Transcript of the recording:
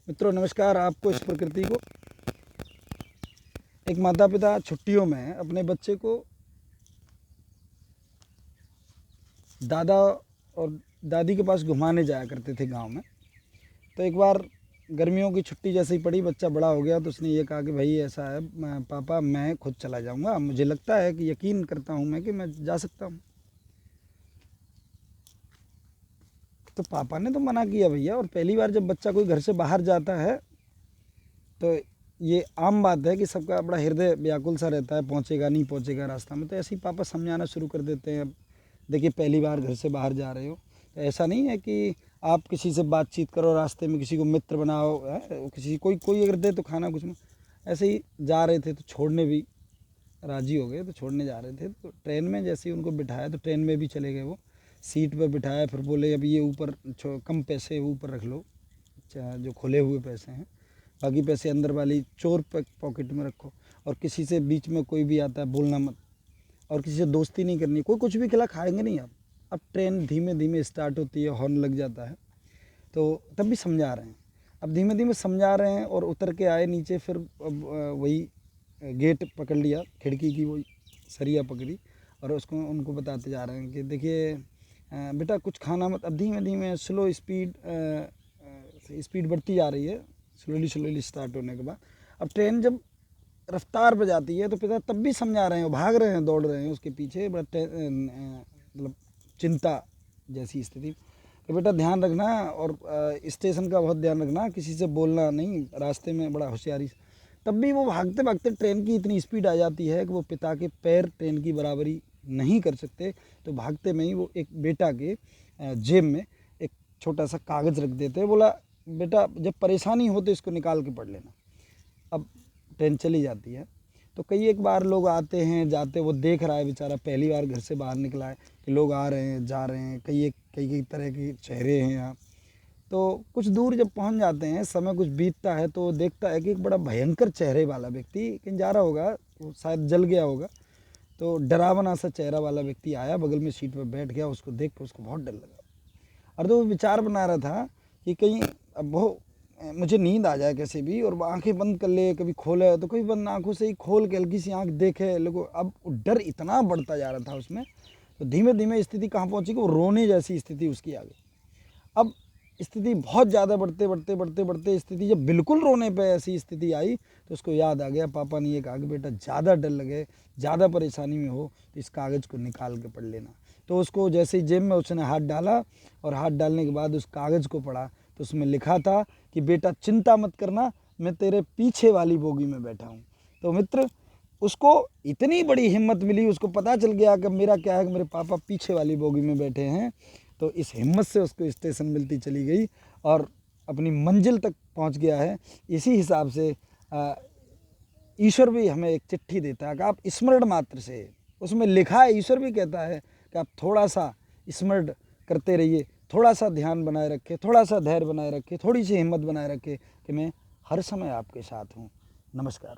मित्रों नमस्कार। आपको इस प्रकृति को एक माता पिता छुट्टियों में अपने बच्चे को दादा और दादी के पास घुमाने जाया करते थे गांव में। तो एक बार गर्मियों की छुट्टी जैसे ही पड़ी, बच्चा बड़ा हो गया तो उसने ये कहा कि भाई ऐसा है पापा, मैं खुद चला जाऊंगा, मुझे लगता है कि यकीन करता हूं मैं कि मैं जा सकता हूं। तो पापा ने तो मना किया भैया। और पहली बार जब बच्चा कोई घर से बाहर जाता है तो ये आम बात है कि सबका बड़ा हृदय व्याकुल सा रहता है, पहुंचेगा नहीं पहुंचेगा रास्ता में। तो ऐसे ही पापा समझाना शुरू कर देते हैं, देखिए पहली बार घर से बाहर जा रहे हो तो ऐसा नहीं है कि आप किसी से बातचीत करो, रास्ते में किसी को मित्र बनाओ, किसी कोई कोई अगर दे तो खाना कुछ में। ऐसे ही जा रहे थे तो छोड़ने भी राजी हो गए। तो छोड़ने जा रहे थे तो ट्रेन में जैसे ही उनको बिठाया तो ट्रेन में भी चले गए। वो सीट पर बिठाया, फिर बोले अभी ये ऊपर कम पैसे ऊपर रख लो, जो खुले हुए पैसे हैं, बाकी पैसे अंदर वाली चोर पॉकेट में रखो। और किसी से बीच में कोई भी आता है बोलना मत, और किसी से दोस्ती नहीं करनी, कोई कुछ भी खिला खाएंगे नहीं आप। अब ट्रेन धीमे धीमे स्टार्ट होती है, हॉर्न लग जाता है। तो तब भी समझा रहे हैं, अब धीमे धीमे समझा रहे हैं। और उतर के आए नीचे, फिर वही गेट पकड़ लिया, खिड़की की वही सरिया पकड़ी और उसको उनको बताते जा रहे हैं कि देखिए बेटा कुछ खाना मत। अब धीमे धीमे स्लो स्पीड बढ़ती जा रही है, स्लोली स्टार्ट होने के बाद। अब ट्रेन जब रफ्तार पर जाती है तो पिता तब भी समझा रहे हैं, भाग रहे हैं, दौड़ रहे हैं उसके पीछे, मतलब चिंता जैसी स्थिति कि बेटा ध्यान रखना, और स्टेशन का बहुत ध्यान रखना, किसी से बोलना नहीं, रास्ते में बड़ा होशियारी। तब भी वो भागते भागते ट्रेन की इतनी स्पीड आ जाती है कि वो पिता के पैर ट्रेन की बराबरी नहीं कर सकते। तो भागते में ही वो एक बेटा के जेब में एक छोटा सा कागज़ रख देते हैं, बोला बेटा जब परेशानी हो तो इसको निकाल के पढ़ लेना। अब ट्रेन चली जाती है तो कई एक बार लोग आते हैं जाते, वो देख रहा है बेचारा, पहली बार घर से बाहर निकला है कि लोग आ रहे हैं जा रहे हैं, कई तरह के चेहरे हैं यहाँ। तो कुछ दूर जब पहुँच जाते हैं, समय कुछ बीतता है तो देखता है कि एक बड़ा भयंकर चेहरे वाला व्यक्ति कहीं जा रहा होगा, वो शायद जल गया होगा। तो डरावना सा चेहरा वाला व्यक्ति आया, बगल में सीट पर बैठ गया। उसको देख कर उसको बहुत डर लगा। और तो वो विचार बना रहा था कि कहीं अब वो मुझे नींद आ जाए कैसे भी, और आंखें बंद कर ले, कभी खोले तो कभी बंद आंखों से ही खोल के हल्की सी आंख देखे लोगों। अब डर इतना बढ़ता जा रहा था उसमें, तो धीमे धीमे स्थिति कहाँ पहुंची कि वो रोने जैसी स्थिति उसकी आ गई। अब स्थिति बहुत ज़्यादा बढ़ते स्थिति जब बिल्कुल रोने पे ऐसी स्थिति आई तो उसको याद आ गया, पापा ने ये कहा कि बेटा ज़्यादा डर लगे, ज़्यादा परेशानी में हो तो इस कागज़ को निकाल के पढ़ लेना। तो उसको जैसे ही जेब में उसने हाथ डाला, और हाथ डालने के बाद उस कागज़ को पढ़ा तो उसमें लिखा था कि बेटा चिंता मत करना, मैं तेरे पीछे वाली बोगी में बैठा हूँ। तो मित्र, उसको इतनी बड़ी हिम्मत मिली, उसको पता चल गया कि मेरा क्या है कि मेरे पापा पीछे वाली बोगी में बैठे हैं। तो इस हिम्मत से उसको स्टेशन मिलती चली गई और अपनी मंजिल तक पहुंच गया है। इसी हिसाब से ईश्वर भी हमें एक चिट्ठी देता है कि आप स्मरण मात्र से, उसमें लिखा है, ईश्वर भी कहता है कि आप थोड़ा सा स्मरण करते रहिए, थोड़ा सा ध्यान बनाए रखें, थोड़ा सा धैर्य बनाए रखें, थोड़ी सी हिम्मत बनाए रखें कि मैं हर समय आपके साथ हूँ। नमस्कार।